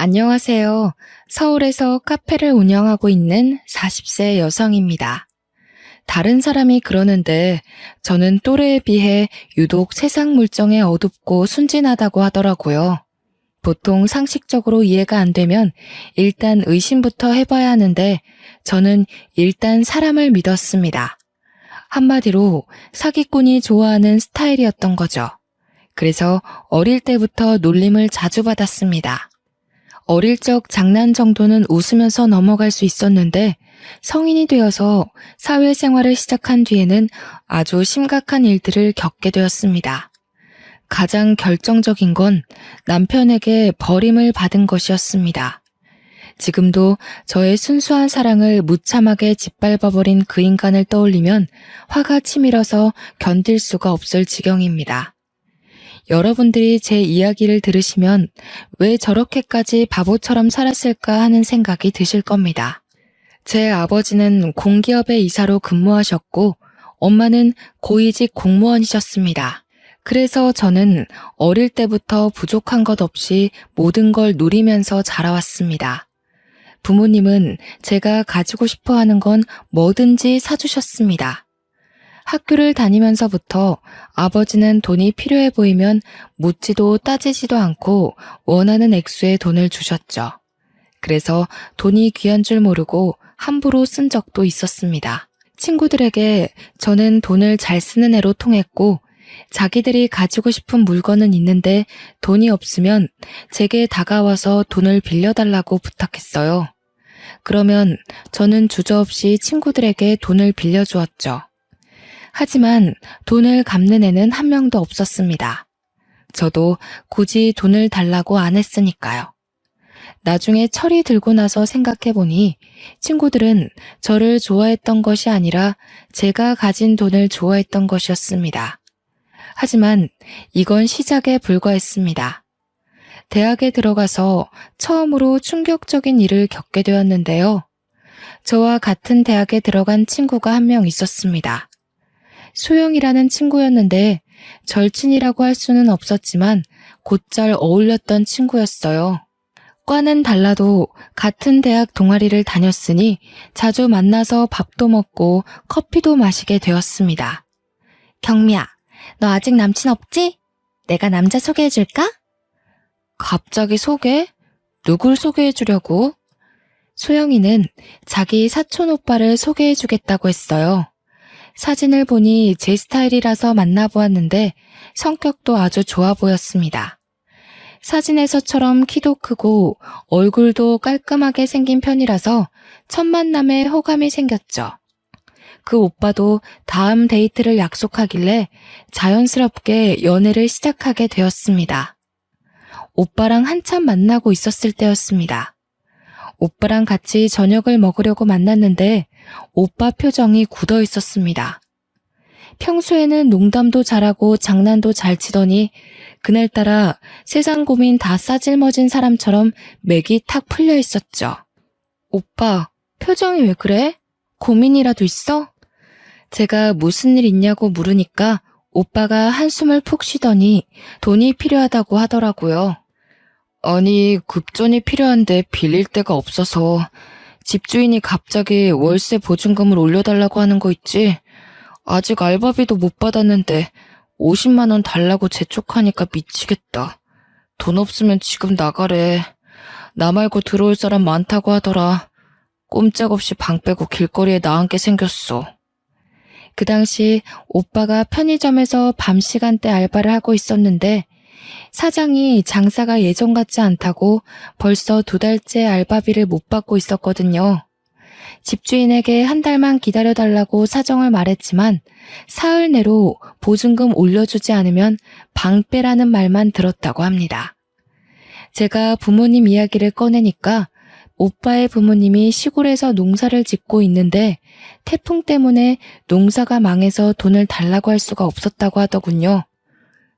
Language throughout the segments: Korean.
안녕하세요. 서울에서 카페를 운영하고 있는 40세 여성입니다. 다른 사람이 그러는데 저는 또래에 비해 유독 세상 물정에 어둡고 순진하다고 하더라고요. 보통 상식적으로 이해가 안 되면 일단 의심부터 해봐야 하는데 저는 일단 사람을 믿었습니다. 한마디로 사기꾼이 좋아하는 스타일이었던 거죠. 그래서 어릴 때부터 놀림을 자주 받았습니다. 어릴 적 장난 정도는 웃으면서 넘어갈 수 있었는데 성인이 되어서 사회생활을 시작한 뒤에는 아주 심각한 일들을 겪게 되었습니다. 가장 결정적인 건 남편에게 버림을 받은 것이었습니다. 지금도 저의 순수한 사랑을 무참하게 짓밟아버린 그 인간을 떠올리면 화가 치밀어서 견딜 수가 없을 지경입니다. 여러분들이 제 이야기를 들으시면 왜 저렇게까지 바보처럼 살았을까 하는 생각이 드실 겁니다. 제 아버지는 공기업의 이사로 근무하셨고 엄마는 고위직 공무원이셨습니다. 그래서 저는 어릴 때부터 부족한 것 없이 모든 걸 누리면서 자라왔습니다. 부모님은 제가 가지고 싶어 하는 건 뭐든지 사주셨습니다. 학교를 다니면서부터 아버지는 돈이 필요해 보이면 묻지도 따지지도 않고 원하는 액수의 돈을 주셨죠. 그래서 돈이 귀한 줄 모르고 함부로 쓴 적도 있었습니다. 친구들에게 저는 돈을 잘 쓰는 애로 통했고 자기들이 가지고 싶은 물건은 있는데 돈이 없으면 제게 다가와서 돈을 빌려달라고 부탁했어요. 그러면 저는 주저없이 친구들에게 돈을 빌려주었죠. 하지만 돈을 갚는 애는 한 명도 없었습니다. 저도 굳이 돈을 달라고 안 했으니까요. 나중에 철이 들고 나서 생각해보니 친구들은 저를 좋아했던 것이 아니라 제가 가진 돈을 좋아했던 것이었습니다. 하지만 이건 시작에 불과했습니다. 대학에 들어가서 처음으로 충격적인 일을 겪게 되었는데요. 저와 같은 대학에 들어간 친구가 한 명 있었습니다. 소영이라는 친구였는데 절친이라고 할 수는 없었지만 곧잘 어울렸던 친구였어요. 과는 달라도 같은 대학 동아리를 다녔으니 자주 만나서 밥도 먹고 커피도 마시게 되었습니다. 경미야, 너 아직 남친 없지? 내가 남자 소개해줄까? 갑자기 소개? 누굴 소개해주려고? 소영이는 자기 사촌 오빠를 소개해주겠다고 했어요. 사진을 보니 제 스타일이라서 만나보았는데 성격도 아주 좋아 보였습니다. 사진에서처럼 키도 크고 얼굴도 깔끔하게 생긴 편이라서 첫 만남에 호감이 생겼죠. 그 오빠도 다음 데이트를 약속하길래 자연스럽게 연애를 시작하게 되었습니다. 오빠랑 한참 만나고 있었을 때였습니다. 오빠랑 같이 저녁을 먹으려고 만났는데 오빠 표정이 굳어 있었습니다. 평소에는 농담도 잘하고 장난도 잘 치더니 그날따라 세상 고민 다 싸질머진 사람처럼 맥이 탁 풀려 있었죠. 오빠, 표정이 왜 그래? 고민이라도 있어? 제가 무슨 일 있냐고 물으니까 오빠가 한숨을 푹 쉬더니 돈이 필요하다고 하더라고요. 아니, 급전이 필요한데 빌릴 데가 없어서 집주인이 갑자기 월세 보증금을 올려달라고 하는 거 있지? 아직 알바비도 못 받았는데 50만 원 달라고 재촉하니까 미치겠다. 돈 없으면 지금 나가래. 나 말고 들어올 사람 많다고 하더라. 꼼짝없이 방 빼고 길거리에 나앉게 생겼어. 그 당시 오빠가 편의점에서 밤 시간대 알바를 하고 있었는데 사장이 장사가 예전 같지 않다고 벌써 2달째 알바비를 못 받고 있었거든요. 집주인에게 한 달만 기다려달라고 사정을 말했지만 사흘 내로 보증금 올려주지 않으면 방 빼라는 말만 들었다고 합니다. 제가 부모님 이야기를 꺼내니까 오빠의 부모님이 시골에서 농사를 짓고 있는데 태풍 때문에 농사가 망해서 돈을 달라고 할 수가 없었다고 하더군요.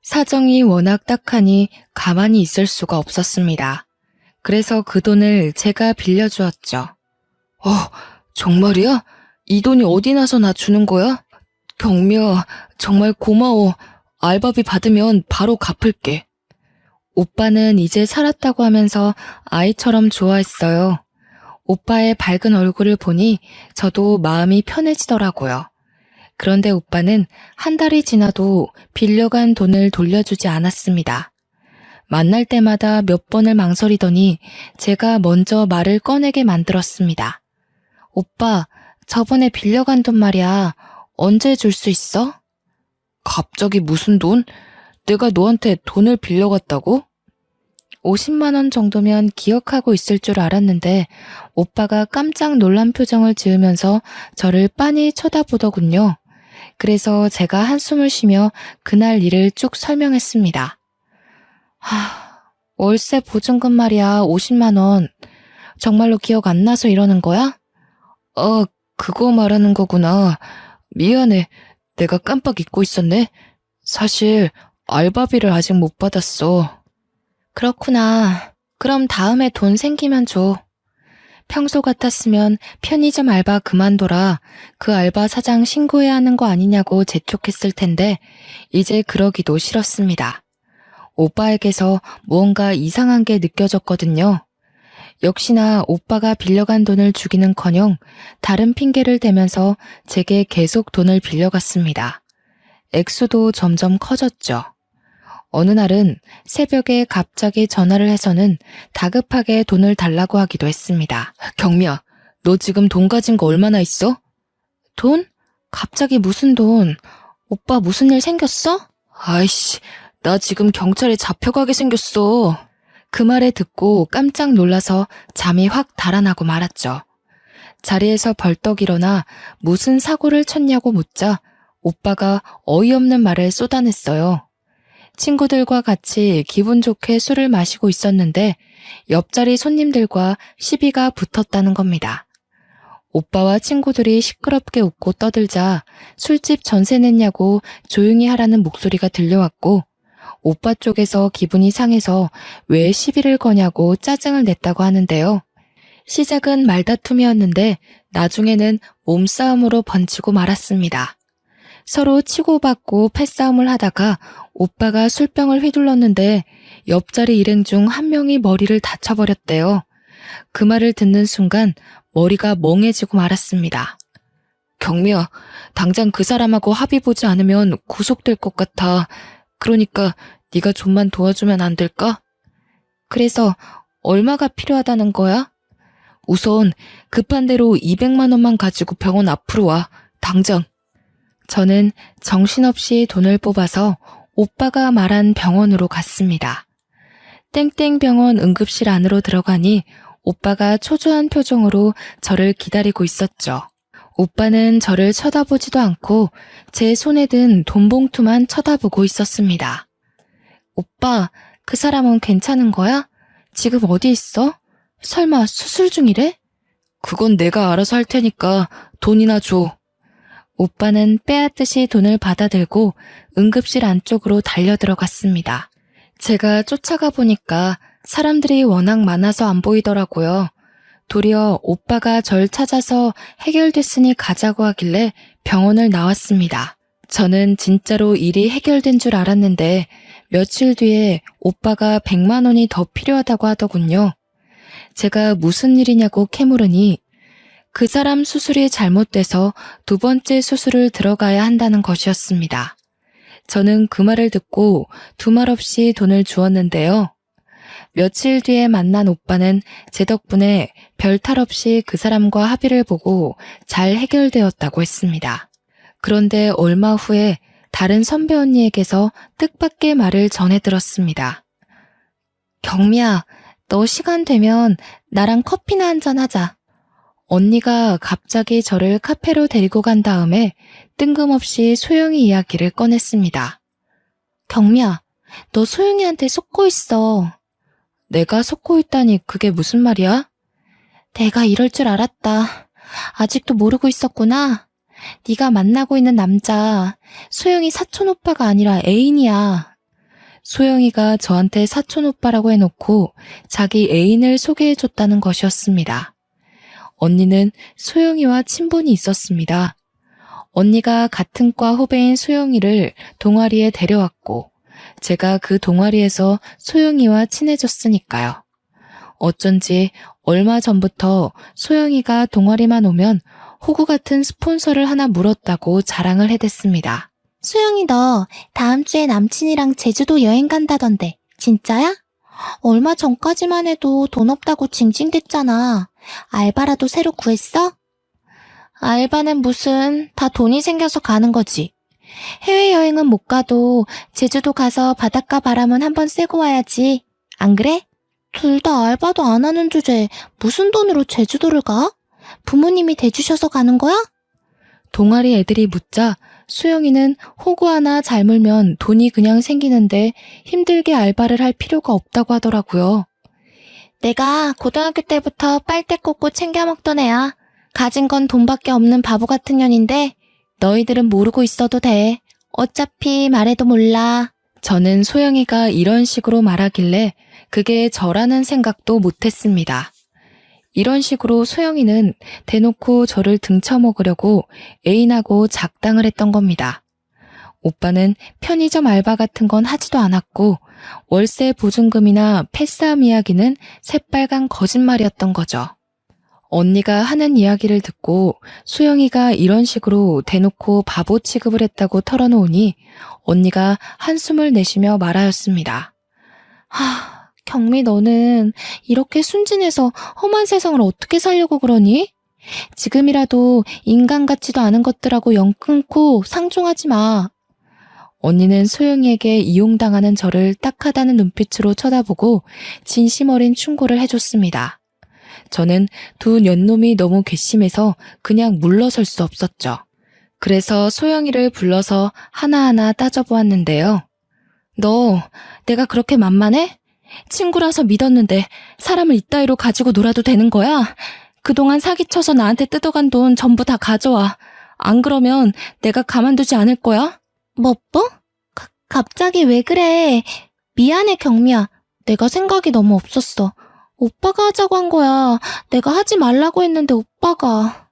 사정이 워낙 딱하니 가만히 있을 수가 없었습니다. 그래서 그 돈을 제가 빌려주었죠. 정말이야? 이 돈이 어디 나서 나 주는 거야? 경미야, 정말 고마워. 알바비 받으면 바로 갚을게. 오빠는 이제 살았다고 하면서 아이처럼 좋아했어요. 오빠의 밝은 얼굴을 보니 저도 마음이 편해지더라고요. 그런데 오빠는 한 달이 지나도 빌려간 돈을 돌려주지 않았습니다. 만날 때마다 몇 번을 망설이더니 제가 먼저 말을 꺼내게 만들었습니다. 오빠, 저번에 빌려간 돈 말이야. 언제 줄 수 있어? 갑자기 무슨 돈? 내가 너한테 돈을 빌려갔다고? 50만 원 정도면 기억하고 있을 줄 알았는데 오빠가 깜짝 놀란 표정을 지으면서 저를 빤히 쳐다보더군요. 그래서 제가 한숨을 쉬며 그날 일을 쭉 설명했습니다. 월세 보증금 말이야, 50만 원. 정말로 기억 안 나서 이러는 거야? 그거 말하는 거구나. 미안해. 내가 깜빡 잊고 있었네. 사실 알바비를 아직 못 받았어. 그렇구나. 그럼 다음에 돈 생기면 줘. 평소 같았으면 편의점 알바 그만둬라. 그 알바 사장 신고해야 하는 거 아니냐고 재촉했을 텐데 이제 그러기도 싫었습니다. 오빠에게서 무언가 이상한 게 느껴졌거든요. 역시나 오빠가 빌려간 돈을 주기는커녕 다른 핑계를 대면서 제게 계속 돈을 빌려갔습니다. 액수도 점점 커졌죠. 어느 날은 새벽에 갑자기 전화를 해서는 다급하게 돈을 달라고 하기도 했습니다. 경미야, 너 지금 돈 가진 거 얼마나 있어? 돈? 갑자기 무슨 돈? 오빠 무슨 일 생겼어? 아이씨, 나 지금 경찰에 잡혀가게 생겼어. 그 말에 듣고 깜짝 놀라서 잠이 확 달아나고 말았죠. 자리에서 벌떡 일어나 무슨 사고를 쳤냐고 묻자 오빠가 어이없는 말을 쏟아냈어요. 친구들과 같이 기분 좋게 술을 마시고 있었는데 옆자리 손님들과 시비가 붙었다는 겁니다. 오빠와 친구들이 시끄럽게 웃고 떠들자 술집 전세 냈냐고 조용히 하라는 목소리가 들려왔고 오빠 쪽에서 기분이 상해서 왜 시비를 거냐고 짜증을 냈다고 하는데요. 시작은 말다툼이었는데 나중에는 몸싸움으로 번지고 말았습니다. 서로 치고받고 패싸움을 하다가 오빠가 술병을 휘둘렀는데 옆자리 일행 중 한 명이 머리를 다쳐버렸대요. 그 말을 듣는 순간 머리가 멍해지고 말았습니다. 경미야, 당장 그 사람하고 합의 보지 않으면 구속될 것 같아. 그러니까 네가 좀만 도와주면 안 될까? 그래서 얼마가 필요하다는 거야? 우선 급한 대로 200만 원만 가지고 병원 앞으로 와. 당장. 저는 정신없이 돈을 뽑아서 오빠가 말한 병원으로 갔습니다. 땡땡병원 응급실 안으로 들어가니 오빠가 초조한 표정으로 저를 기다리고 있었죠. 오빠는 저를 쳐다보지도 않고 제 손에 든 돈봉투만 쳐다보고 있었습니다. 오빠, 그 사람은 괜찮은 거야? 지금 어디 있어? 설마 수술 중이래? 그건 내가 알아서 할 테니까 돈이나 줘. 오빠는 빼앗듯이 돈을 받아들고 응급실 안쪽으로 달려들어갔습니다. 제가 쫓아가 보니까 사람들이 워낙 많아서 안 보이더라고요. 도리어 오빠가 절 찾아서 해결됐으니 가자고 하길래 병원을 나왔습니다. 저는 진짜로 일이 해결된 줄 알았는데 며칠 뒤에 오빠가 100만 원이 더 필요하다고 하더군요. 제가 무슨 일이냐고 캐물으니 그 사람 수술이 잘못돼서 두 번째 수술을 들어가야 한다는 것이었습니다. 저는 그 말을 듣고 두말 없이 돈을 주었는데요. 며칠 뒤에 만난 오빠는 제 덕분에 별 탈 없이 그 사람과 합의를 보고 잘 해결되었다고 했습니다. 그런데 얼마 후에 다른 선배 언니에게서 뜻밖의 말을 전해 들었습니다. 경미야, 너 시간 되면 나랑 커피나 한잔 하자. 언니가 갑자기 저를 카페로 데리고 간 다음에 뜬금없이 소영이 이야기를 꺼냈습니다. 경미야, 너 소영이한테 속고 있어. 내가 속고 있다니 그게 무슨 말이야? 내가 이럴 줄 알았다. 아직도 모르고 있었구나. 네가 만나고 있는 남자, 소영이 사촌 오빠가 아니라 애인이야. 소영이가 저한테 사촌 오빠라고 해놓고 자기 애인을 소개해줬다는 것이었습니다. 언니는 소영이와 친분이 있었습니다. 언니가 같은 과 후배인 소영이를 동아리에 데려왔고 제가 그 동아리에서 소영이와 친해졌으니까요. 어쩐지 얼마 전부터 소영이가 동아리만 오면 호구 같은 스폰서를 하나 물었다고 자랑을 해댔습니다. 수영이 너 다음 주에 남친이랑 제주도 여행 간다던데 진짜야? 얼마 전까지만 해도 돈 없다고 징징댔잖아. 알바라도 새로 구했어? 알바는 무슨 다 돈이 생겨서 가는 거지. 해외여행은 못 가도 제주도 가서 바닷가 바람은 한번 쐬고 와야지. 안 그래? 둘 다 알바도 안 하는 주제에 무슨 돈으로 제주도를 가? 부모님이 대주셔서 가는 거야? 동아리 애들이 묻자 수영이는 호구 하나 잘 물면 돈이 그냥 생기는데 힘들게 알바를 할 필요가 없다고 하더라고요. 내가 고등학교 때부터 빨대 꽂고 챙겨 먹던 애야. 가진 건 돈밖에 없는 바보 같은 년인데 너희들은 모르고 있어도 돼. 어차피 말해도 몰라. 저는 소영이가 이런 식으로 말하길래 그게 저라는 생각도 못했습니다. 이런 식으로 소영이는 대놓고 저를 등쳐먹으려고 애인하고 작당을 했던 겁니다. 오빠는 편의점 알바 같은 건 하지도 않았고 월세 보증금이나 패싸움 이야기는 새빨간 거짓말이었던 거죠. 언니가 하는 이야기를 듣고 수영이가 이런 식으로 대놓고 바보 취급을 했다고 털어놓으니 언니가 한숨을 내쉬며 말하였습니다. 경미 너는 이렇게 순진해서 험한 세상을 어떻게 살려고 그러니? 지금이라도 인간 같지도 않은 것들하고 연 끊고 상종하지 마. 언니는 소영이에게 이용당하는 저를 딱하다는 눈빛으로 쳐다보고 진심 어린 충고를 해줬습니다. 저는 두 년놈이 너무 괘씸해서 그냥 물러설 수 없었죠. 그래서 소영이를 불러서 하나하나 따져보았는데요. 너 내가 그렇게 만만해? 친구라서 믿었는데 사람을 이따위로 가지고 놀아도 되는 거야? 그동안 사기쳐서 나한테 뜯어간 돈 전부 다 가져와. 안 그러면 내가 가만두지 않을 거야? 뭐? 갑자기 왜 그래? 미안해 경미야. 내가 생각이 너무 없었어. 오빠가 하자고 한 거야. 내가 하지 말라고 했는데 오빠가.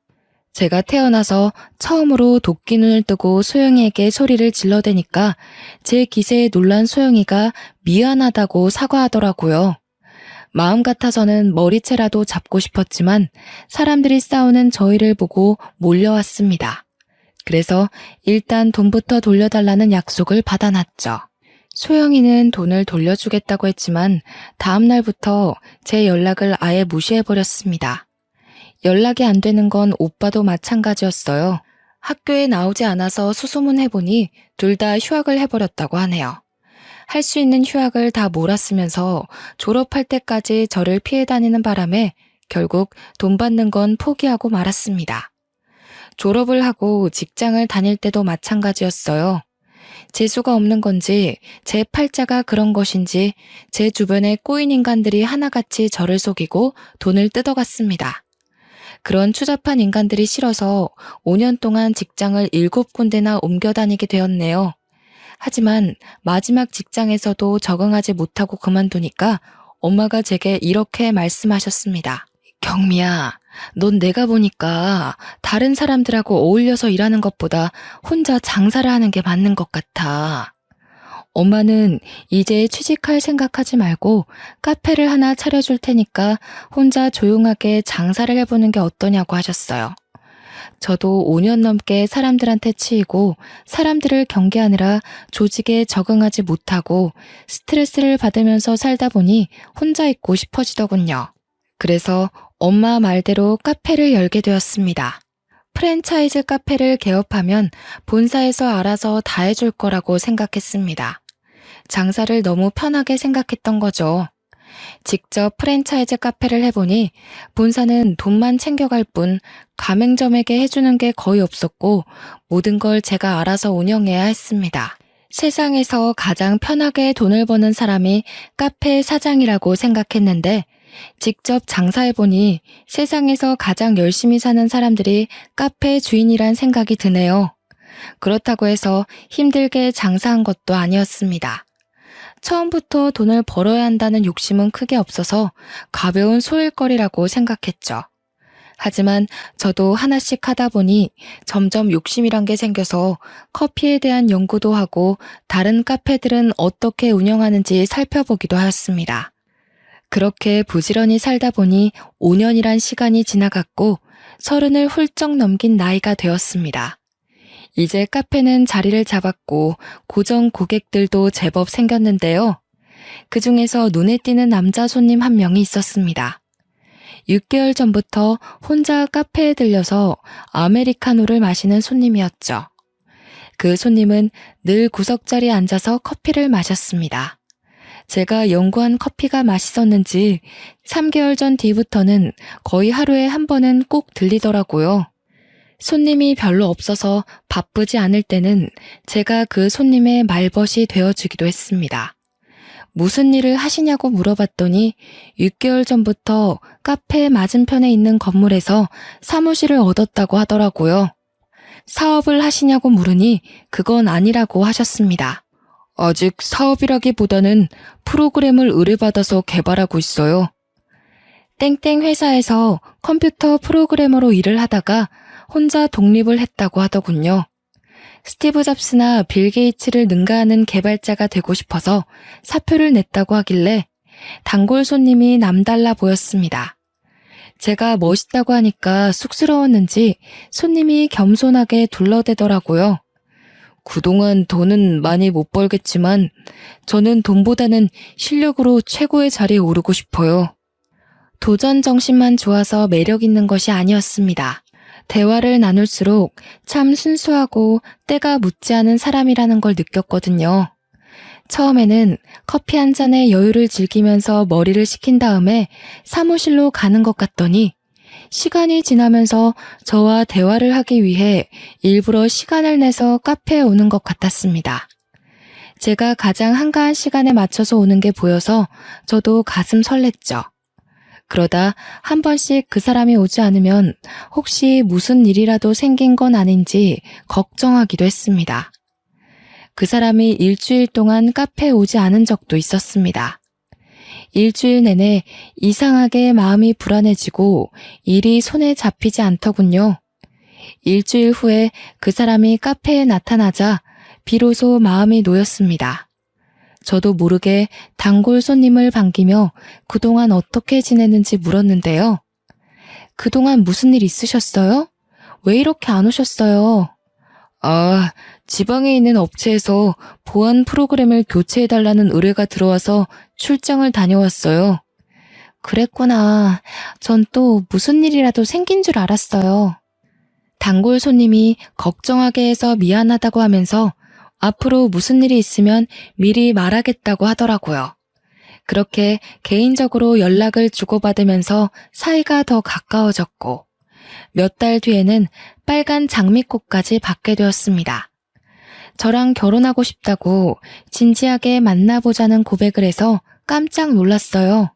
제가 태어나서 처음으로 도끼 눈을 뜨고 소영이에게 소리를 질러대니까 제 기세에 놀란 소영이가 미안하다고 사과하더라고요. 마음 같아서는 머리채라도 잡고 싶었지만 사람들이 싸우는 저희를 보고 몰려왔습니다. 그래서 일단 돈부터 돌려달라는 약속을 받아놨죠. 소영이는 돈을 돌려주겠다고 했지만 다음 날부터 제 연락을 아예 무시해버렸습니다. 연락이 안 되는 건 오빠도 마찬가지였어요. 학교에 나오지 않아서 수소문해보니 둘 다 휴학을 해버렸다고 하네요. 할 수 있는 휴학을 다 몰아쓰면서 졸업할 때까지 저를 피해 다니는 바람에 결국 돈 받는 건 포기하고 말았습니다. 졸업을 하고 직장을 다닐 때도 마찬가지였어요. 재수가 없는 건지 제 팔자가 그런 것인지 제 주변에 꼬인 인간들이 하나같이 저를 속이고 돈을 뜯어갔습니다. 그런 추잡한 인간들이 싫어서 5년 동안 직장을 7군데나 옮겨 다니게 되었네요. 하지만 마지막 직장에서도 적응하지 못하고 그만두니까 엄마가 제게 이렇게 말씀하셨습니다. 경미야, 넌 내가 보니까 다른 사람들하고 어울려서 일하는 것보다 혼자 장사를 하는 게 맞는 것 같아. 엄마는 이제 취직할 생각하지 말고 카페를 하나 차려줄 테니까 혼자 조용하게 장사를 해보는 게 어떠냐고 하셨어요. 저도 5년 넘게 사람들한테 치이고 사람들을 경계하느라 조직에 적응하지 못하고 스트레스를 받으면서 살다 보니 혼자 있고 싶어지더군요. 그래서 엄마 말대로 카페를 열게 되었습니다. 프랜차이즈 카페를 개업하면 본사에서 알아서 다 해줄 거라고 생각했습니다. 장사를 너무 편하게 생각했던 거죠. 직접 프랜차이즈 카페를 해보니 본사는 돈만 챙겨갈 뿐 가맹점에게 해주는 게 거의 없었고 모든 걸 제가 알아서 운영해야 했습니다. 세상에서 가장 편하게 돈을 버는 사람이 카페 사장이라고 생각했는데 직접 장사해보니 세상에서 가장 열심히 사는 사람들이 카페 주인이란 생각이 드네요. 그렇다고 해서 힘들게 장사한 것도 아니었습니다. 처음부터 돈을 벌어야 한다는 욕심은 크게 없어서 가벼운 소일거리라고 생각했죠. 하지만 저도 하나씩 하다 보니 점점 욕심이란 게 생겨서 커피에 대한 연구도 하고 다른 카페들은 어떻게 운영하는지 살펴보기도 하였습니다. 그렇게 부지런히 살다 보니 5년이란 시간이 지나갔고 30을 훌쩍 넘긴 나이가 되었습니다. 이제 카페는 자리를 잡았고 고정 고객들도 제법 생겼는데요. 그 중에서 눈에 띄는 남자 손님 한 명이 있었습니다. 6개월 전부터 혼자 카페에 들려서 아메리카노를 마시는 손님이었죠. 그 손님은 늘 구석자리에 앉아서 커피를 마셨습니다. 제가 연구한 커피가 맛있었는지 3개월 전 뒤부터는 거의 하루에 한 번은 꼭 들리더라고요. 손님이 별로 없어서 바쁘지 않을 때는 제가 그 손님의 말벗이 되어주기도 했습니다. 무슨 일을 하시냐고 물어봤더니 6개월 전부터 카페 맞은편에 있는 건물에서 사무실을 얻었다고 하더라고요. 사업을 하시냐고 물으니 그건 아니라고 하셨습니다. 아직 사업이라기보다는 프로그램을 의뢰받아서 개발하고 있어요. 땡땡 회사에서 컴퓨터 프로그래머로 일을 하다가 혼자 독립을 했다고 하더군요. 스티브 잡스나 빌 게이츠를 능가하는 개발자가 되고 싶어서 사표를 냈다고 하길래 단골 손님이 남달라 보였습니다. 제가 멋있다고 하니까 쑥스러웠는지 손님이 겸손하게 둘러대더라고요. 그동안 돈은 많이 못 벌겠지만 저는 돈보다는 실력으로 최고의 자리에 오르고 싶어요. 도전 정신만 좋아서 매력 있는 것이 아니었습니다. 대화를 나눌수록 참 순수하고 때가 묻지 않은 사람이라는 걸 느꼈거든요. 처음에는 커피 한 잔에 여유를 즐기면서 머리를 식힌 다음에 사무실로 가는 것 같더니 시간이 지나면서 저와 대화를 하기 위해 일부러 시간을 내서 카페에 오는 것 같았습니다. 제가 가장 한가한 시간에 맞춰서 오는 게 보여서 저도 가슴 설렜죠. 그러다 한 번씩 그 사람이 오지 않으면 혹시 무슨 일이라도 생긴 건 아닌지 걱정하기도 했습니다. 그 사람이 일주일 동안 카페에 오지 않은 적도 있었습니다. 일주일 내내 이상하게 마음이 불안해지고 일이 손에 잡히지 않더군요. 일주일 후에 그 사람이 카페에 나타나자 비로소 마음이 놓였습니다. 저도 모르게 단골 손님을 반기며 그동안 어떻게 지냈는지 물었는데요. 그동안 무슨 일 있으셨어요? 왜 이렇게 안 오셨어요? 지방에 있는 업체에서 보안 프로그램을 교체해달라는 의뢰가 들어와서 출장을 다녀왔어요. 그랬구나. 전 또 무슨 일이라도 생긴 줄 알았어요. 단골 손님이 걱정하게 해서 미안하다고 하면서 앞으로 무슨 일이 있으면 미리 말하겠다고 하더라고요. 그렇게 개인적으로 연락을 주고받으면서 사이가 더 가까워졌고 몇 달 뒤에는 빨간 장미꽃까지 받게 되었습니다. 저랑 결혼하고 싶다고 진지하게 만나보자는 고백을 해서 깜짝 놀랐어요.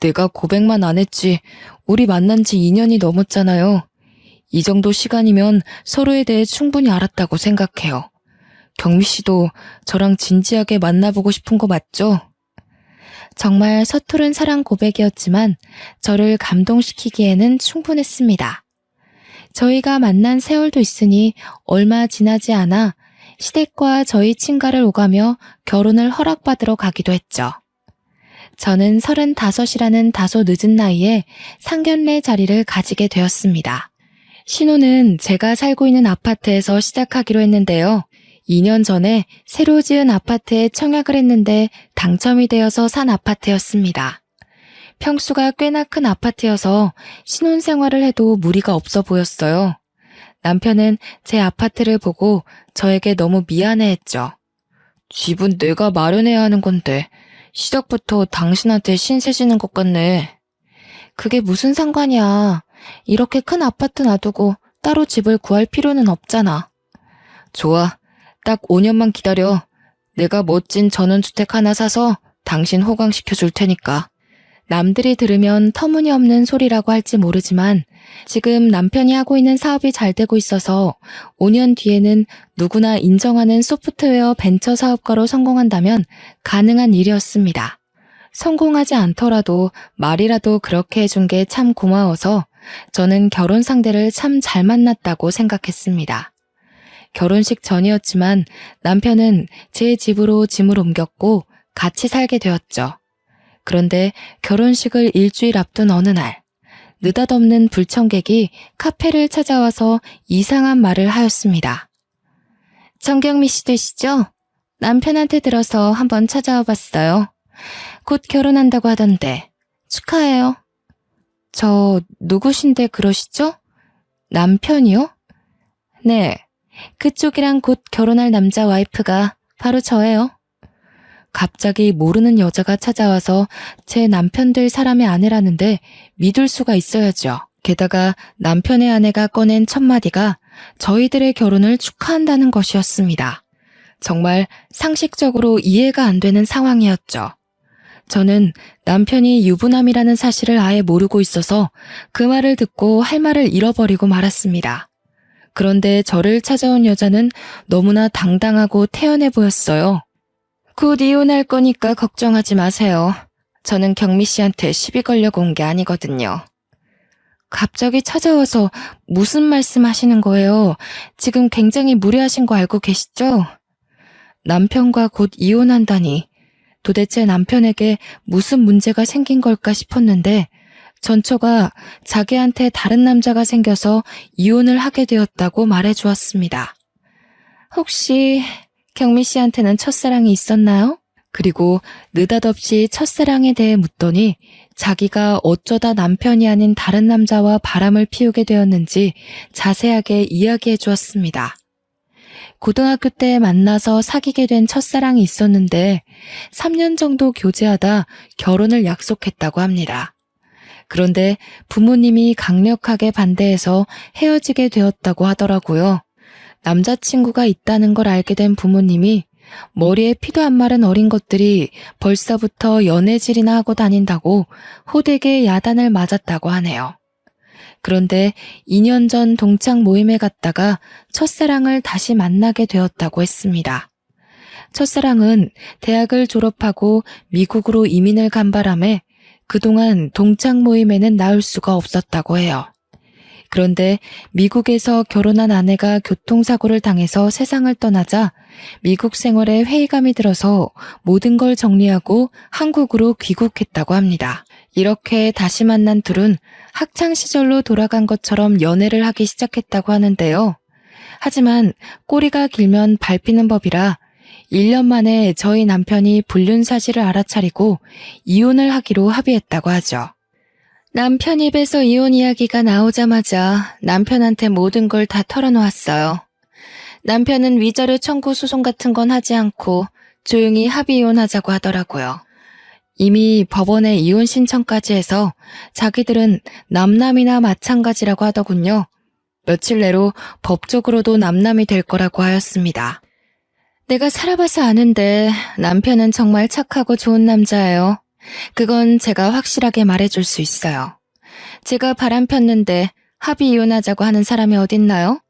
내가 고백만 안 했지 우리 만난 지 2년이 넘었잖아요. 이 정도 시간이면 서로에 대해 충분히 알았다고 생각해요. 경미 씨도 저랑 진지하게 만나보고 싶은 거 맞죠? 정말 서투른 사랑 고백이었지만 저를 감동시키기에는 충분했습니다. 저희가 만난 세월도 있으니 얼마 지나지 않아 시댁과 저희 친가를 오가며 결혼을 허락받으러 가기도 했죠. 저는 35이라는 다소 늦은 나이에 상견례 자리를 가지게 되었습니다. 신혼은 제가 살고 있는 아파트에서 시작하기로 했는데요. 2년 전에 새로 지은 아파트에 청약을 했는데 당첨이 되어서 산 아파트였습니다. 평수가 꽤나 큰 아파트여서 신혼생활을 해도 무리가 없어 보였어요. 남편은 제 아파트를 보고 저에게 너무 미안해했죠. 집은 내가 마련해야 하는 건데 시작부터 당신한테 신세 지는 것 같네. 그게 무슨 상관이야. 이렇게 큰 아파트 놔두고 따로 집을 구할 필요는 없잖아. 좋아. 딱 5년만 기다려. 내가 멋진 전원주택 하나 사서 당신 호강시켜 줄 테니까. 남들이 들으면 터무니없는 소리라고 할지 모르지만 지금 남편이 하고 있는 사업이 잘 되고 있어서 5년 뒤에는 누구나 인정하는 소프트웨어 벤처 사업가로 성공한다면 가능한 일이었습니다. 성공하지 않더라도 말이라도 그렇게 해준 게 참 고마워서 저는 결혼 상대를 참 잘 만났다고 생각했습니다. 결혼식 전이었지만 남편은 제 집으로 짐을 옮겼고 같이 살게 되었죠. 그런데 결혼식을 일주일 앞둔 어느 날, 느닷없는 불청객이 카페를 찾아와서 이상한 말을 하였습니다. 정경미 씨 되시죠? 남편한테 들어서 한번 찾아와 봤어요. 곧 결혼한다고 하던데 축하해요. 저 누구신데 그러시죠? 남편이요? 네, 그쪽이랑 곧 결혼할 남자 와이프가 바로 저예요. 갑자기 모르는 여자가 찾아와서 제 남편 될 사람의 아내라는데 믿을 수가 있어야죠. 게다가 남편의 아내가 꺼낸 첫 마디가 저희들의 결혼을 축하한다는 것이었습니다. 정말 상식적으로 이해가 안 되는 상황이었죠. 저는 남편이 유부남이라는 사실을 아예 모르고 있어서 그 말을 듣고 할 말을 잃어버리고 말았습니다. 그런데 저를 찾아온 여자는 너무나 당당하고 태연해 보였어요. 곧 이혼할 거니까 걱정하지 마세요. 저는 경미 씨한테 시비 걸려고 온 게 아니거든요. 갑자기 찾아와서 무슨 말씀 하시는 거예요? 지금 굉장히 무례하신 거 알고 계시죠? 남편과 곧 이혼한다니 도대체 남편에게 무슨 문제가 생긴 걸까 싶었는데 전처가 자기한테 다른 남자가 생겨서 이혼을 하게 되었다고 말해주었습니다. 혹시 경미 씨한테는 첫사랑이 있었나요? 그리고 느닷없이 첫사랑에 대해 묻더니 자기가 어쩌다 남편이 아닌 다른 남자와 바람을 피우게 되었는지 자세하게 이야기해 주었습니다. 고등학교 때 만나서 사귀게 된 첫사랑이 있었는데 3년 정도 교제하다 결혼을 약속했다고 합니다. 그런데 부모님이 강력하게 반대해서 헤어지게 되었다고 하더라고요. 남자친구가 있다는 걸 알게 된 부모님이 머리에 피도 안 마른 어린 것들이 벌써부터 연애질이나 하고 다닌다고 호되게 야단을 맞았다고 하네요. 그런데 2년 전 동창 모임에 갔다가 첫사랑을 다시 만나게 되었다고 했습니다. 첫사랑은 대학을 졸업하고 미국으로 이민을 간 바람에 그동안 동창 모임에는 나올 수가 없었다고 해요. 그런데 미국에서 결혼한 아내가 교통사고를 당해서 세상을 떠나자 미국 생활에 회의감이 들어서 모든 걸 정리하고 한국으로 귀국했다고 합니다. 이렇게 다시 만난 둘은 학창시절로 돌아간 것처럼 연애를 하기 시작했다고 하는데요. 하지만 꼬리가 길면 밟히는 법이라 1년 만에 저희 남편이 불륜 사실을 알아차리고 이혼을 하기로 합의했다고 하죠. 남편 입에서 이혼 이야기가 나오자마자 남편한테 모든 걸 다 털어놓았어요. 남편은 위자료 청구 소송 같은 건 하지 않고 조용히 합의 이혼하자고 하더라고요. 이미 법원에 이혼 신청까지 해서 자기들은 남남이나 마찬가지라고 하더군요. 며칠 내로 법적으로도 남남이 될 거라고 하였습니다. 내가 살아봐서 아는데 남편은 정말 착하고 좋은 남자예요. 그건 제가 확실하게 말해줄 수 있어요. 제가 바람 폈는데 합의 이혼하자고 하는 사람이 어딨나요?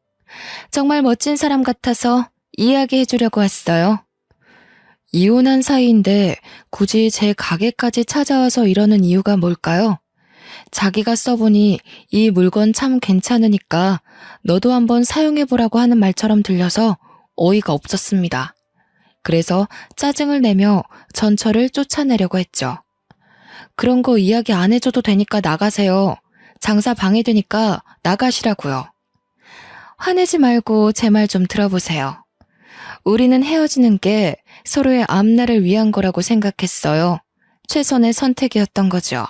정말 멋진 사람 같아서 이야기해 주려고 왔어요. 이혼한 사이인데 굳이 제 가게까지 찾아와서 이러는 이유가 뭘까요? 자기가 써보니 이 물건 참 괜찮으니까 너도 한번 사용해보라고 하는 말처럼 들려서 어이가 없었습니다. 그래서 짜증을 내며 전처를 쫓아내려고 했죠. 그런 거 이야기 안 해줘도 되니까 나가세요. 장사 방해되니까 나가시라고요. 화내지 말고 제 말 좀 들어보세요. 우리는 헤어지는 게 서로의 앞날을 위한 거라고 생각했어요. 최선의 선택이었던 거죠.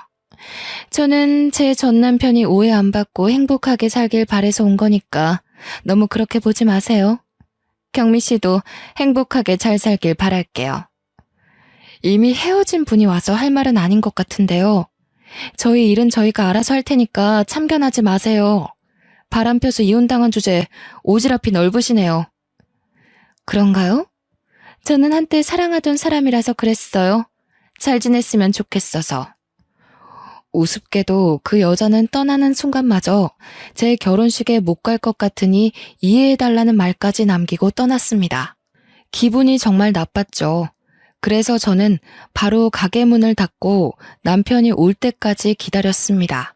저는 제 전 남편이 오해 안 받고 행복하게 살길 바래서 온 거니까 너무 그렇게 보지 마세요. 경미 씨도 행복하게 잘 살길 바랄게요. 이미 헤어진 분이 와서 할 말은 아닌 것 같은데요. 저희 일은 저희가 알아서 할 테니까 참견하지 마세요. 바람 펴서 이혼당한 주제 오지랖이 넓으시네요. 그런가요? 저는 한때 사랑하던 사람이라서 그랬어요. 잘 지냈으면 좋겠어서. 우습게도 그 여자는 떠나는 순간마저 제 결혼식에 못 갈 것 같으니 이해해달라는 말까지 남기고 떠났습니다. 기분이 정말 나빴죠. 그래서 저는 바로 가게 문을 닫고 남편이 올 때까지 기다렸습니다.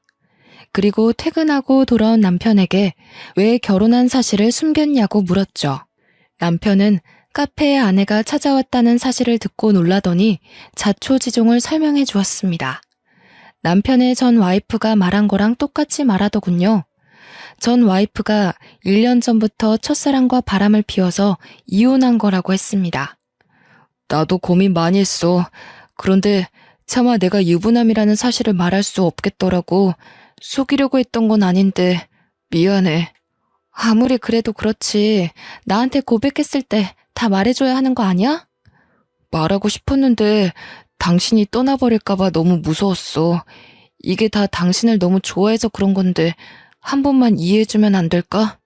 그리고 퇴근하고 돌아온 남편에게 왜 결혼한 사실을 숨겼냐고 물었죠. 남편은 카페에 아내가 찾아왔다는 사실을 듣고 놀라더니 자초지종을 설명해 주었습니다. 남편의 전 와이프가 말한 거랑 똑같이 말하더군요. 전 와이프가 1년 전부터 첫사랑과 바람을 피워서 이혼한 거라고 했습니다. 나도 고민 많이 했어. 그런데 차마 내가 유부남이라는 사실을 말할 수 없겠더라고. 속이려고 했던 건 아닌데 미안해. 아무리 그래도 그렇지. 나한테 고백했을 때 다 말해줘야 하는 거 아니야? 말하고 싶었는데 당신이 떠나버릴까봐 너무 무서웠어. 이게 다 당신을 너무 좋아해서 그런 건데 한 번만 이해해주면 안 될까?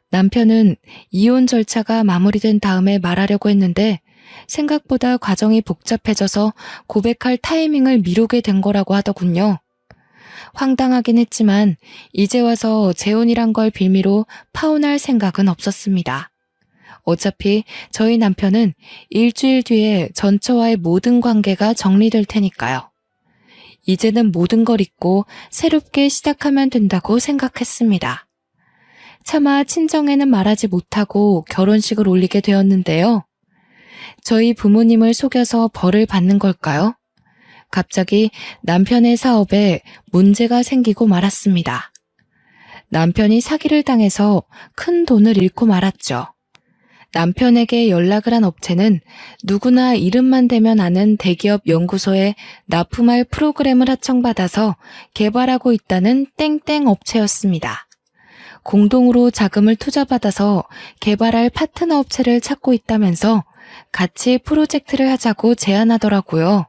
남편은 이혼 절차가 마무리된 다음에 말하려고 했는데 생각보다 과정이 복잡해져서 고백할 타이밍을 미루게 된 거라고 하더군요. 황당하긴 했지만 이제 와서 재혼이란 걸 빌미로 파혼할 생각은 없었습니다. 어차피 저희 남편은 일주일 뒤에 전처와의 모든 관계가 정리될 테니까요. 이제는 모든 걸 잊고 새롭게 시작하면 된다고 생각했습니다. 차마 친정에는 말하지 못하고 결혼식을 올리게 되었는데요. 저희 부모님을 속여서 벌을 받는 걸까요? 갑자기 남편의 사업에 문제가 생기고 말았습니다. 남편이 사기를 당해서 큰 돈을 잃고 말았죠. 남편에게 연락을 한 업체는 누구나 이름만 대면 아는 대기업 연구소에 납품할 프로그램을 하청받아서 개발하고 있다는 땡땡 업체였습니다. 공동으로 자금을 투자받아서 개발할 파트너 업체를 찾고 있다면서 같이 프로젝트를 하자고 제안하더라고요.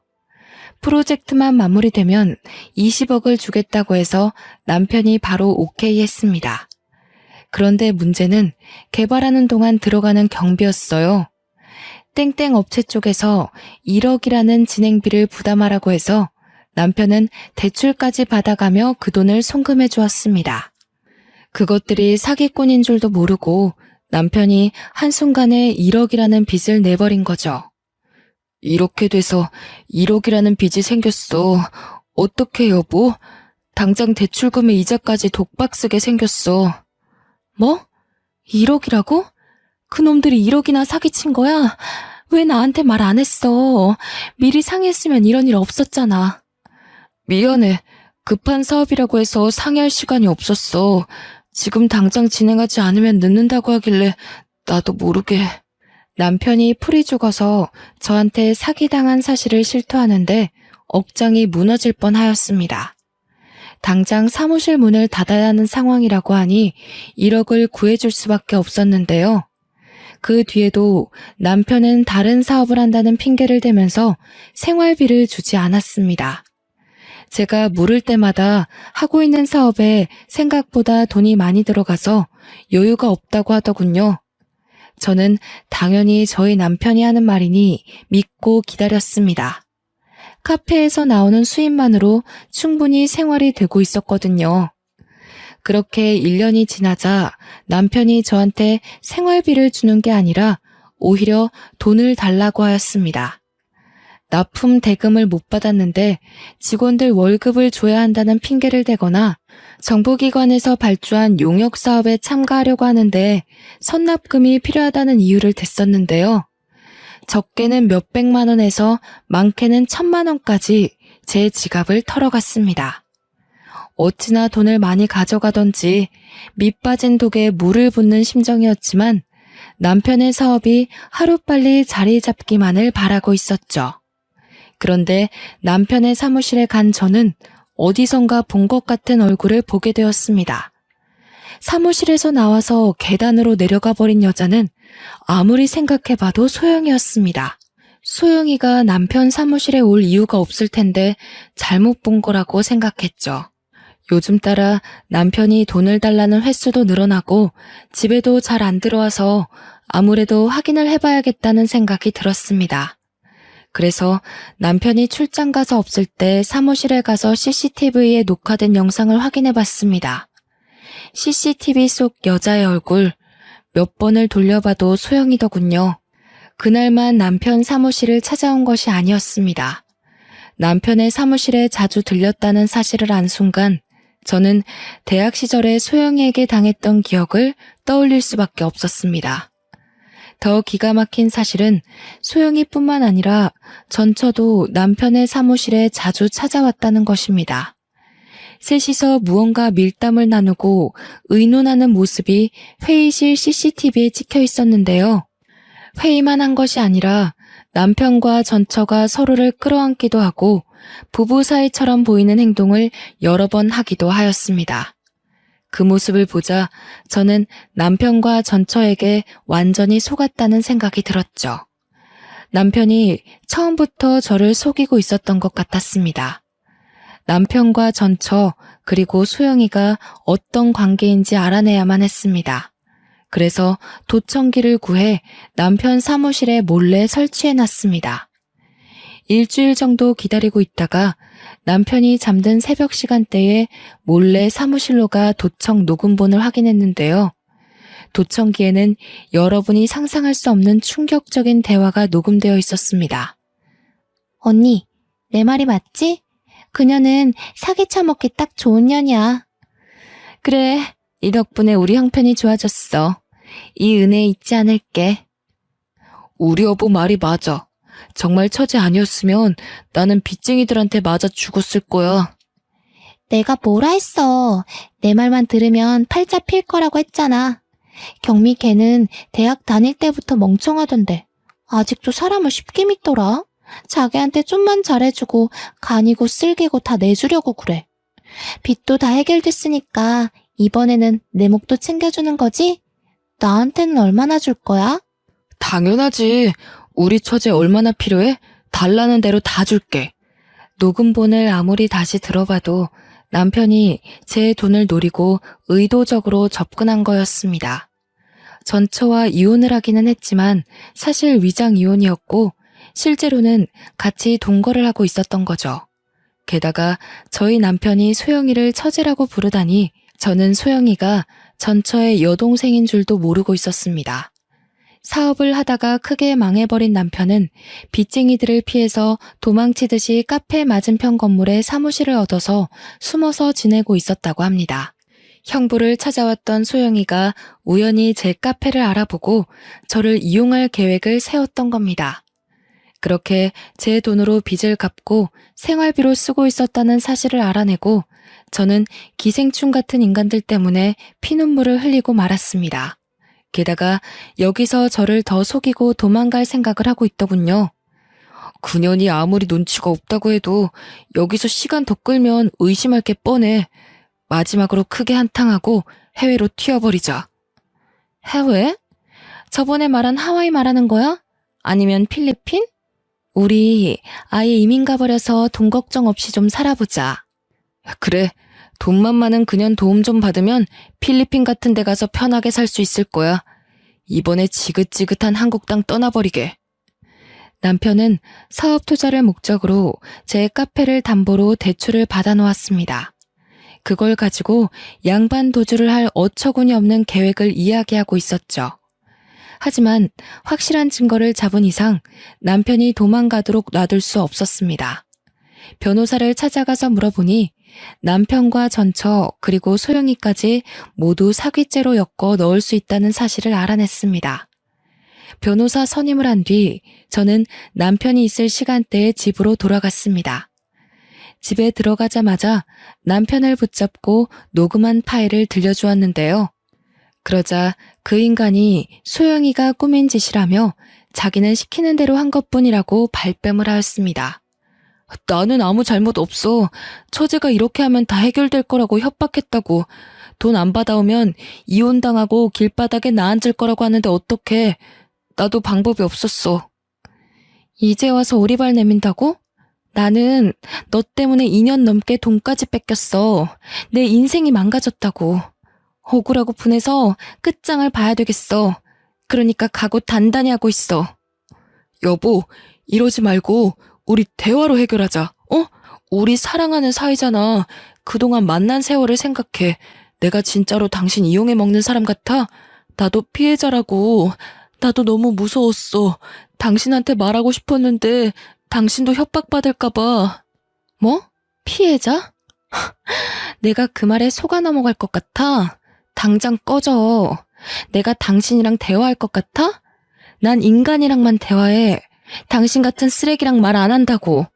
프로젝트만 마무리되면 20억을 주겠다고 해서 남편이 바로 오케이 했습니다. 그런데 문제는 개발하는 동안 들어가는 경비였어요. 땡땡 업체 쪽에서 1억이라는 진행비를 부담하라고 해서 남편은 대출까지 받아가며 그 돈을 송금해 주었습니다. 그것들이 사기꾼인 줄도 모르고 남편이 한순간에 1억이라는 빚을 내버린 거죠. 이렇게 돼서 1억이라는 빚이 생겼어. 어떡해 여보? 당장 대출금의 이자까지 독박 쓰게 생겼어. 뭐? 1억이라고? 그놈들이 1억이나 사기친 거야? 왜 나한테 말 안 했어? 미리 상의했으면 이런 일 없었잖아. 미안해. 급한 사업이라고 해서 상의할 시간이 없었어. 지금 당장 진행하지 않으면 늦는다고 하길래 나도 모르게. 남편이 풀이 죽어서 저한테 사기당한 사실을 실토하는데 억장이 무너질 뻔하였습니다. 당장 사무실 문을 닫아야 하는 상황이라고 하니 1억을 구해줄 수밖에 없었는데요. 그 뒤에도 남편은 다른 사업을 한다는 핑계를 대면서 생활비를 주지 않았습니다. 제가 물을 때마다 하고 있는 사업에 생각보다 돈이 많이 들어가서 여유가 없다고 하더군요. 저는 당연히 저희 남편이 하는 말이니 믿고 기다렸습니다. 카페에서 나오는 수입만으로 충분히 생활이 되고 있었거든요. 그렇게 1년이 지나자 남편이 저한테 생활비를 주는 게 아니라 오히려 돈을 달라고 하였습니다. 납품 대금을 못 받았는데 직원들 월급을 줘야 한다는 핑계를 대거나 정부기관에서 발주한 용역 사업에 참가하려고 하는데 선납금이 필요하다는 이유를 댔었는데요. 적게는 몇백만 원에서 많게는 1,000만 원까지 제 지갑을 털어갔습니다. 어찌나 돈을 많이 가져가던지 밑 빠진 독에 물을 붓는 심정이었지만 남편의 사업이 하루빨리 자리 잡기만을 바라고 있었죠. 그런데 남편의 사무실에 간 저는 어디선가 본 것 같은 얼굴을 보게 되었습니다. 사무실에서 나와서 계단으로 내려가 버린 여자는 아무리 생각해봐도 소영이었습니다. 소영이가 남편 사무실에 올 이유가 없을 텐데 잘못 본 거라고 생각했죠. 요즘 따라 남편이 돈을 달라는 횟수도 늘어나고 집에도 잘 안 들어와서 아무래도 확인을 해봐야겠다는 생각이 들었습니다. 그래서 남편이 출장 가서 없을 때 사무실에 가서 CCTV에 녹화된 영상을 확인해 봤습니다. CCTV 속 여자의 얼굴 몇 번을 돌려봐도 소영이더군요. 그날만 남편 사무실을 찾아온 것이 아니었습니다. 남편의 사무실에 자주 들렸다는 사실을 안 순간 저는 대학 시절에 소영이에게 당했던 기억을 떠올릴 수밖에 없었습니다. 더 기가 막힌 사실은 소영이뿐만 아니라 전처도 남편의 사무실에 자주 찾아왔다는 것입니다. 셋이서 무언가 밀담을 나누고 의논하는 모습이 회의실 CCTV에 찍혀 있었는데요. 회의만 한 것이 아니라 남편과 전처가 서로를 끌어안기도 하고 부부 사이처럼 보이는 행동을 여러 번 하기도 하였습니다. 그 모습을 보자 저는 남편과 전처에게 완전히 속았다는 생각이 들었죠. 남편이 처음부터 저를 속이고 있었던 것 같았습니다. 남편과 전처 그리고 소영이가 어떤 관계인지 알아내야만 했습니다. 그래서 도청기를 구해 남편 사무실에 몰래 설치해놨습니다. 일주일 정도 기다리고 있다가 남편이 잠든 새벽 시간대에 몰래 사무실로 가 도청 녹음본을 확인했는데요. 도청기에는 여러분이 상상할 수 없는 충격적인 대화가 녹음되어 있었습니다. 언니, 내 말이 맞지? 그녀는 사기 쳐먹기 딱 좋은 년이야. 그래, 이 덕분에 우리 형편이 좋아졌어. 이 은혜 잊지 않을게. 우리 여보 말이 맞아. 정말 처제 아니었으면 나는 빚쟁이들한테 맞아 죽었을 거야. 내가 뭐라 했어. 내 말만 들으면 팔자 필 거라고 했잖아. 경미 걔는 대학 다닐 때부터 멍청하던데 아직도 사람을 쉽게 믿더라. 자기한테 좀만 잘해주고 간이고 쓸개고 다 내주려고 그래. 빚도 다 해결됐으니까 이번에는 내 몫도 챙겨주는 거지? 나한테는 얼마나 줄 거야? 당연하지. 우리 처제 얼마나 필요해? 달라는 대로 다 줄게. 녹음본을 아무리 다시 들어봐도 남편이 제 돈을 노리고 의도적으로 접근한 거였습니다. 전처와 이혼을 하기는 했지만 사실 위장 이혼이었고 실제로는 같이 동거를 하고 있었던 거죠. 게다가 저희 남편이 소영이를 처제라고 부르다니 저는 소영이가 전처의 여동생인 줄도 모르고 있었습니다. 사업을 하다가 크게 망해버린 남편은 빚쟁이들을 피해서 도망치듯이 카페 맞은편 건물에 사무실을 얻어서 숨어서 지내고 있었다고 합니다. 형부를 찾아왔던 소영이가 우연히 제 카페를 알아보고 저를 이용할 계획을 세웠던 겁니다. 그렇게 제 돈으로 빚을 갚고 생활비로 쓰고 있었다는 사실을 알아내고 저는 기생충 같은 인간들 때문에 피눈물을 흘리고 말았습니다. 게다가 여기서 저를 더 속이고 도망갈 생각을 하고 있더군요. 그년이 아무리 눈치가 없다고 해도 여기서 시간 더 끌면 의심할 게 뻔해. 마지막으로 크게 한탕하고 해외로 튀어버리자. 해외? 저번에 말한 하와이 말하는 거야? 아니면 필리핀? 우리 아예 이민 가버려서 돈 걱정 없이 좀 살아보자. 그래, 돈만 많은 그년 도움 좀 받으면 필리핀 같은 데 가서 편하게 살 수 있을 거야. 이번에 지긋지긋한 한국 땅 떠나버리게. 남편은 사업 투자를 목적으로 제 카페를 담보로 대출을 받아놓았습니다. 그걸 가지고 양반 도주를 할 어처구니 없는 계획을 이야기하고 있었죠. 하지만 확실한 증거를 잡은 이상 남편이 도망가도록 놔둘 수 없었습니다. 변호사를 찾아가서 물어보니 남편과 전처 그리고 소영이까지 모두 사기죄로 엮어 넣을 수 있다는 사실을 알아냈습니다. 변호사 선임을 한 뒤 저는 남편이 있을 시간대에 집으로 돌아갔습니다. 집에 들어가자마자 남편을 붙잡고 녹음한 파일을 들려주었는데요. 그러자 그 인간이 소영이가 꾸민 짓이라며 자기는 시키는 대로 한 것뿐이라고 발뺌을 하였습니다. 나는 아무 잘못 없어. 처제가 이렇게 하면 다 해결될 거라고 협박했다고. 돈 안 받아오면 이혼당하고 길바닥에 나앉을 거라고 하는데 어떡해. 나도 방법이 없었어. 이제 와서 오리발 내민다고? 나는 너 때문에 2년 넘게 돈까지 뺏겼어. 내 인생이 망가졌다고. 억울하고 분해서 끝장을 봐야 되겠어. 그러니까 각오 단단히 하고 있어. 여보, 이러지 말고 우리 대화로 해결하자. 어? 우리 사랑하는 사이잖아. 그동안 만난 세월을 생각해. 내가 진짜로 당신 이용해 먹는 사람 같아? 나도 피해자라고. 나도 너무 무서웠어. 당신한테 말하고 싶었는데 당신도 협박받을까 봐. 뭐? 피해자? 내가 그 말에 속아 넘어갈 것 같아? 당장 꺼져. 내가 당신이랑 대화할 것 같아? 난 인간이랑만 대화해. 당신 같은 쓰레기랑 말 안 한다고.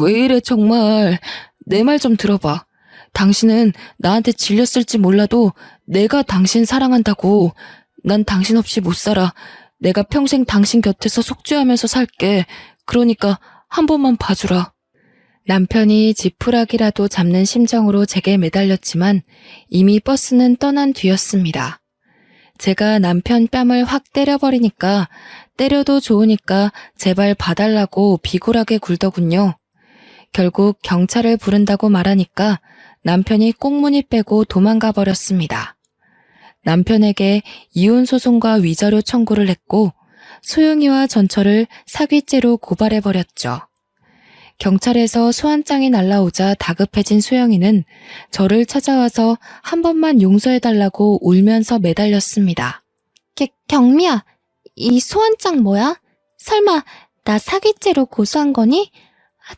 왜 이래 정말. 내 말 좀 들어봐. 당신은 나한테 질렸을지 몰라도 내가 당신 사랑한다고. 난 당신 없이 못 살아. 내가 평생 당신 곁에서 속죄하면서 살게. 그러니까 한 번만 봐주라. 남편이 지푸라기라도 잡는 심정으로 제게 매달렸지만 이미 버스는 떠난 뒤였습니다. 제가 남편 뺨을 확 때려버리니까 때려도 좋으니까 제발 봐달라고 비굴하게 굴더군요. 결국 경찰을 부른다고 말하니까 남편이 꽁무니 빼고 도망가 버렸습니다. 남편에게 이혼소송과 위자료 청구를 했고 소영이와 전처를 사기죄로 고발해버렸죠. 경찰에서 소환장이 날라오자 다급해진 소영이는 저를 찾아와서 한 번만 용서해달라고 울면서 매달렸습니다. 경미야, 이 소환장 뭐야? 설마 나 사기죄로 고소한 거니?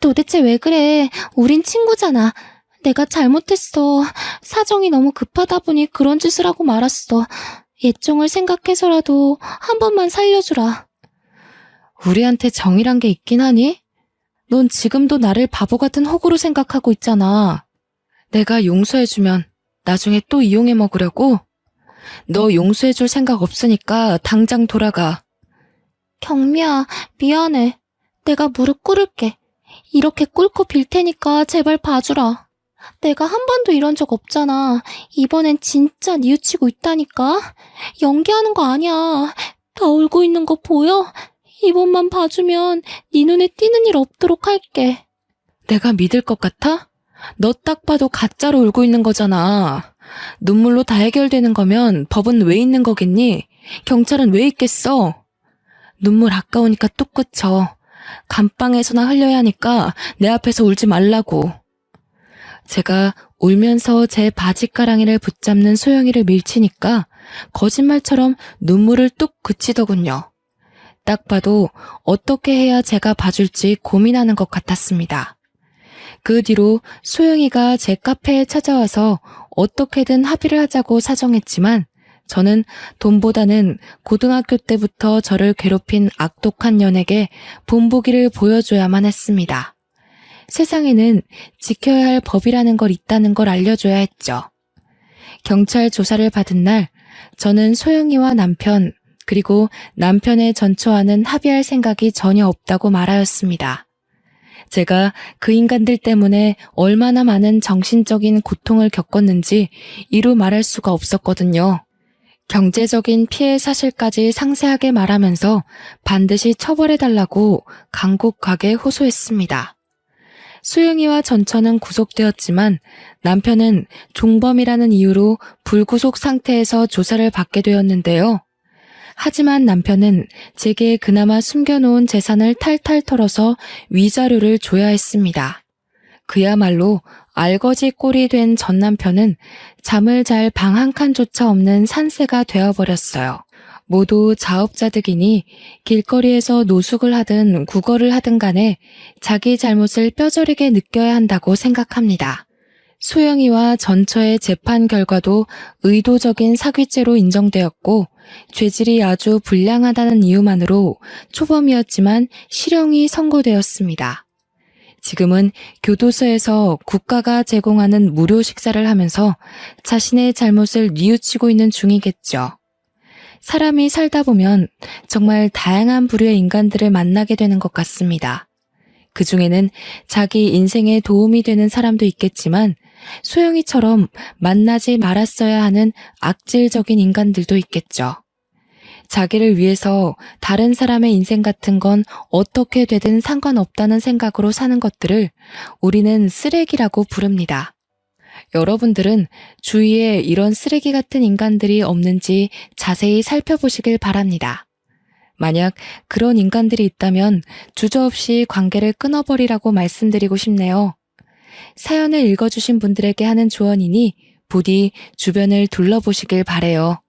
도대체 왜 그래? 우린 친구잖아. 내가 잘못했어. 사정이 너무 급하다 보니 그런 짓을 하고 말았어. 예정을 생각해서라도 한 번만 살려주라. 우리한테 정이란 게 있긴 하니? 넌 지금도 나를 바보 같은 호구로 생각하고 있잖아. 내가 용서해주면 나중에 또 이용해 먹으려고? 너 용서해줄 생각 없으니까 당장 돌아가. 경미야, 미안해. 내가 무릎 꿇을게. 이렇게 꿇고 빌 테니까 제발 봐주라. 내가 한 번도 이런 적 없잖아. 이번엔 진짜 뉘우치고 있다니까. 연기하는 거 아니야. 다 울고 있는 거 보여? 이번만 봐주면 네 눈에 띄는 일 없도록 할게. 내가 믿을 것 같아? 너 딱 봐도 가짜로 울고 있는 거잖아. 눈물로 다 해결되는 거면 법은 왜 있는 거겠니? 경찰은 왜 있겠어? 눈물 아까우니까 뚝 그쳐. 감방에서나 흘려야 하니까 내 앞에서 울지 말라고. 제가 울면서 제 바지가랑이를 붙잡는 소영이를 밀치니까 거짓말처럼 눈물을 뚝 그치더군요. 딱 봐도 어떻게 해야 제가 봐줄지 고민하는 것 같았습니다. 그 뒤로 소영이가 제 카페에 찾아와서 어떻게든 합의를 하자고 사정했지만 저는 돈보다는 고등학교 때부터 저를 괴롭힌 악독한 년에게 본보기를 보여줘야만 했습니다. 세상에는 지켜야 할 법이라는 걸 있다는 걸 알려줘야 했죠. 경찰 조사를 받은 날 저는 소영이와 남편 그리고 남편의 전처와는 합의할 생각이 전혀 없다고 말하였습니다. 제가 그 인간들 때문에 얼마나 많은 정신적인 고통을 겪었는지 이루 말할 수가 없었거든요. 경제적인 피해 사실까지 상세하게 말하면서 반드시 처벌해달라고 간곡하게 호소했습니다. 소영이와 전처는 구속되었지만 남편은 종범이라는 이유로 불구속 상태에서 조사를 받게 되었는데요. 하지만 남편은 제게 그나마 숨겨놓은 재산을 탈탈 털어서 위자료를 줘야 했습니다. 그야말로 알거지 꼴이 된 전 남편은 잠을 잘 방 한 칸조차 없는 산새가 되어버렸어요. 모두 자업자득이니 길거리에서 노숙을 하든 구걸을 하든 간에 자기 잘못을 뼈저리게 느껴야 한다고 생각합니다. 소영이와 전처의 재판 결과도 의도적인 사기죄로 인정되었고 죄질이 아주 불량하다는 이유만으로 초범이었지만 실형이 선고되었습니다. 지금은 교도소에서 국가가 제공하는 무료 식사를 하면서 자신의 잘못을 뉘우치고 있는 중이겠죠. 사람이 살다 보면 정말 다양한 부류의 인간들을 만나게 되는 것 같습니다. 그 중에는 자기 인생에 도움이 되는 사람도 있겠지만 소영이처럼 만나지 말았어야 하는 악질적인 인간들도 있겠죠. 자기를 위해서 다른 사람의 인생 같은 건 어떻게 되든 상관없다는 생각으로 사는 것들을 우리는 쓰레기라고 부릅니다. 여러분들은 주위에 이런 쓰레기 같은 인간들이 없는지 자세히 살펴보시길 바랍니다. 만약 그런 인간들이 있다면 주저없이 관계를 끊어버리라고 말씀드리고 싶네요. 사연을 읽어주신 분들에게 하는 조언이니 부디 주변을 둘러보시길 바래요.